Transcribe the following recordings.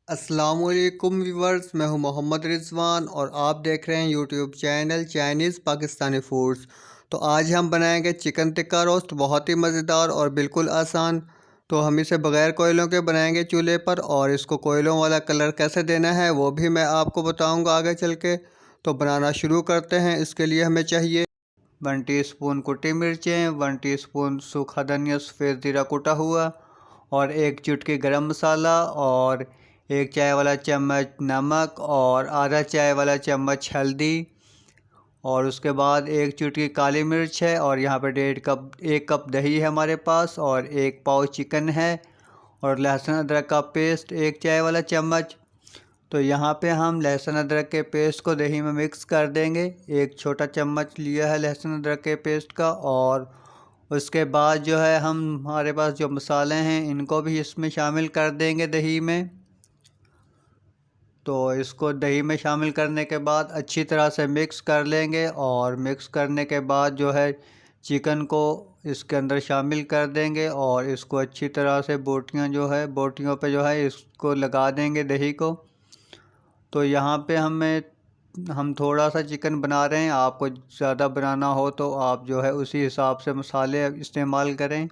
अस्सलामुअलैकुम व्यूवर्स, मैं हूं मोहम्मद रिजवान और आप देख रहे हैं YouTube channel Chinese Pakistani foods. तो आज हम बनाएंगे चिकन टिक्का रोस्ट, बहुत ही मज़ेदार और बिल्कुल आसान। तो हम इसे बग़ैर कोयलों के बनाएंगे चूल्हे पर, और इसको कोयलों वाला कलर कैसे देना है वो भी मैं आपको बताऊंगा आगे चल के। तो बनाना शुरू करते हैं। इसके लिए हमें चाहिए 1 टीस्पून कुटी मिर्चें, 1 टीस्पून सूखा धनिया सफ़ेद ज़ीरा कुटा हुआ, और 1 चुटकी गरम मसाला, और 1 चाय वाला चम्मच नमक, और आधा चाय वाला चम्मच हल्दी, और उसके बाद 1 चुटकी काली मिर्च है, और यहाँ पे 1 कप दही है हमारे पास, और 1 पाव चिकन है, और लहसुन अदरक का पेस्ट 1 चाय वाला चम्मच। तो यहाँ पे हम लहसुन अदरक के पेस्ट को दही में मिक्स कर देंगे। 1 छोटा चम्मच लिया है लहसुन अदरक के पेस्ट का। और उसके बाद जो है हम हमारे पास जो मसाले हैं इनको भी इसमें शामिल कर देंगे दही में। तो इसको दही में शामिल करने के बाद अच्छी तरह से मिक्स कर लेंगे, और मिक्स करने के बाद जो है चिकन को इसके अंदर शामिल कर देंगे, और इसको अच्छी तरह से बोटियों पे जो है इसको लगा देंगे दही को। तो यहाँ पे हम थोड़ा सा चिकन बना रहे हैं, आपको ज़्यादा बनाना हो तो आप जो है उसी हिसाब से मसाले इस्तेमाल करें।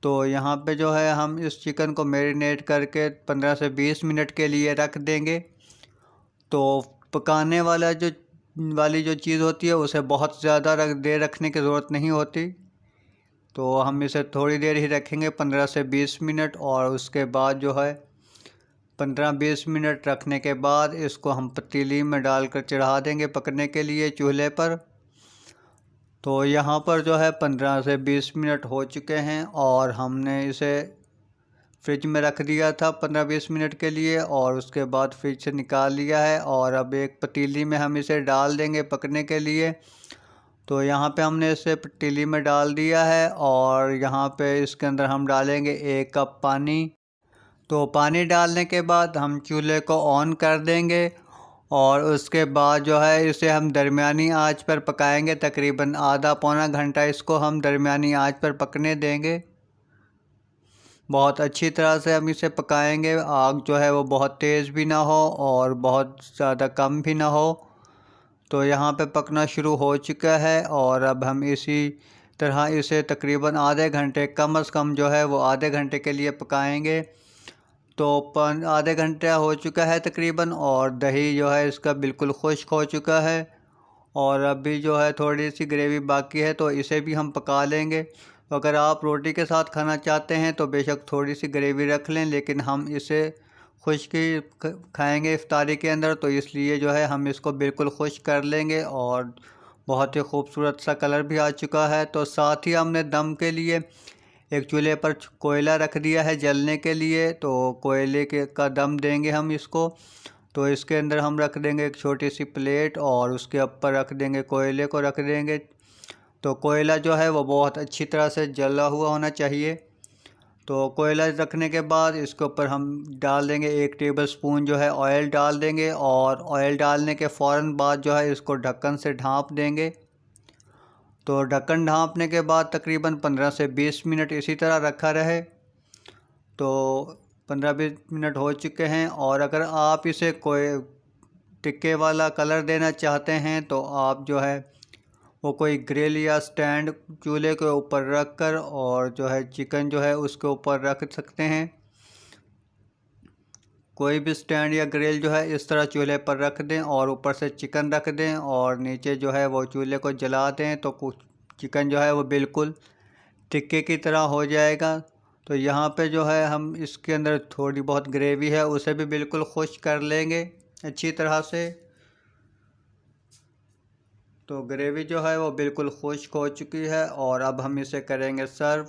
तो यहाँ पे जो है हम इस चिकन को मैरिनेट करके 15 से 20 मिनट के लिए रख देंगे। तो पकाने वाली जो चीज़ होती है उसे बहुत ज़्यादा देर रखने की ज़रूरत नहीं होती। तो हम इसे थोड़ी देर ही रखेंगे, 15 से 20 मिनट, और उसके बाद जो है 15-20 मिनट रखने के बाद इसको हम पतीली में डालकर चढ़ा देंगे पकने के लिए चूल्हे पर। तो यहाँ पर जो है 15 से 20 मिनट हो चुके हैं, और हमने इसे फ्रिज में रख दिया था 15-20 मिनट के लिए, और उसके बाद फ्रिज से निकाल लिया है। और अब एक पतीली में हम इसे डाल देंगे पकने के लिए। तो यहाँ पे हमने इसे पतीली में डाल दिया है, और यहाँ पे इसके अंदर हम डालेंगे 1 कप पानी। तो पानी डालने के बाद हम चूल्हे को ऑन कर देंगे, और उसके बाद जो है इसे हम दरमियानी आंच पर पकाएंगे। तकरीबन आधा पौना घंटा इसको हम दरमियानी आंच पर पकने देंगे। बहुत अच्छी तरह से हम इसे पकाएंगे। आग जो है वो बहुत तेज़ भी ना हो और बहुत ज़्यादा कम भी ना हो। तो यहाँ पे पकना शुरू हो चुका है, और अब हम इसी तरह इसे तकरीबन आधे घंटे, कम से कम जो है वो आधे घंटे के लिए पकाएंगे। तो आधे घंटा हो चुका है तकरीबन, और दही जो है इसका बिल्कुल खुश्क हो चुका है, और अभी जो है थोड़ी सी ग्रेवी बाकी है, तो इसे भी हम पका लेंगे। तो अगर आप रोटी के साथ खाना चाहते हैं तो बेशक थोड़ी सी ग्रेवी रख लें, लेकिन हम इसे खुश्क ही खाएँगे इफ्तारी के अंदर, तो इसलिए जो है हम इसको बिल्कुल खुश्क कर लेंगे। और बहुत ही खूबसूरत सा कलर भी आ चुका है। तो साथ ही हमने दम के लिए एक चूल्हे पर कोयला रख दिया है जलने के लिए। तो कोयले के का दम देंगे हम इसको। तो इसके अंदर हम रख देंगे एक छोटी सी प्लेट, और उसके ऊपर रख देंगे कोयले को रख देंगे। तो कोयला जो है वो बहुत अच्छी तरह से जला हुआ होना चाहिए। तो कोयला रखने के बाद इसके ऊपर हम डाल देंगे 1 टेबल स्पून जो है ऑयल डाल देंगे, और ऑयल डालने के फ़ौरन बाद जो है इसको ढक्कन से ढाँप देंगे। तो ढक्कन ढाँपने के बाद तकरीबन 15 से 20 मिनट इसी तरह रखा रहे। तो 15-20 मिनट हो चुके हैं, और अगर आप इसे कोई टिक्के वाला कलर देना चाहते हैं तो आप जो है वो कोई ग्रिल या स्टैंड चूल्हे के ऊपर रख कर, और जो है चिकन जो है उसके ऊपर रख सकते हैं। कोई भी स्टैंड या ग्रिल जो है इस तरह चूल्हे पर रख दें, और ऊपर से चिकन रख दें, और नीचे जो है वो चूल्हे को जला दें, तो कुछ चिकन जो है वो बिल्कुल टिक्के की तरह हो जाएगा। तो यहाँ पे जो है हम इसके अंदर थोड़ी बहुत ग्रेवी है उसे भी बिल्कुल खुश्क कर लेंगे अच्छी तरह से। तो ग्रेवी जो है वो बिल्कुल खुश्क हो चुकी है, और अब हम इसे करेंगे सर्व।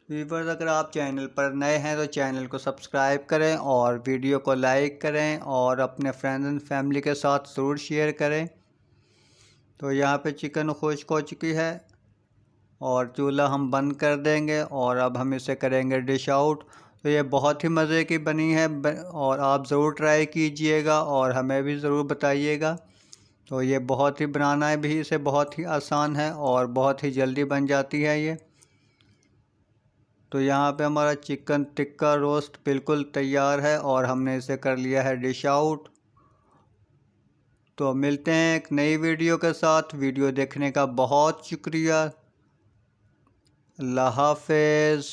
व्यूअर्स, अगर आप चैनल पर नए हैं तो चैनल को सब्सक्राइब करें, और वीडियो को लाइक करें, और अपने फ्रेंड्स एंड फैमिली के साथ ज़रूर शेयर करें। तो यहाँ पे चिकन खुश्क हो चुकी है, और चूल्हा हम बंद कर देंगे, और अब हम इसे करेंगे डिश आउट। तो ये बहुत ही मज़े की बनी है, और आप ज़रूर ट्राई कीजिएगा और हमें भी ज़रूर बताइएगा। तो ये बहुत ही बनाना है भी इसे बहुत ही आसान है, और बहुत ही जल्दी बन जाती है ये। तो यहाँ पे हमारा चिकन टिक्का रोस्ट बिल्कुल तैयार है और हमने इसे कर लिया है डिश आउट। तो मिलते हैं एक नई वीडियो के साथ। वीडियो देखने का बहुत शुक्रिया। अल्लाह हाफ़िज़।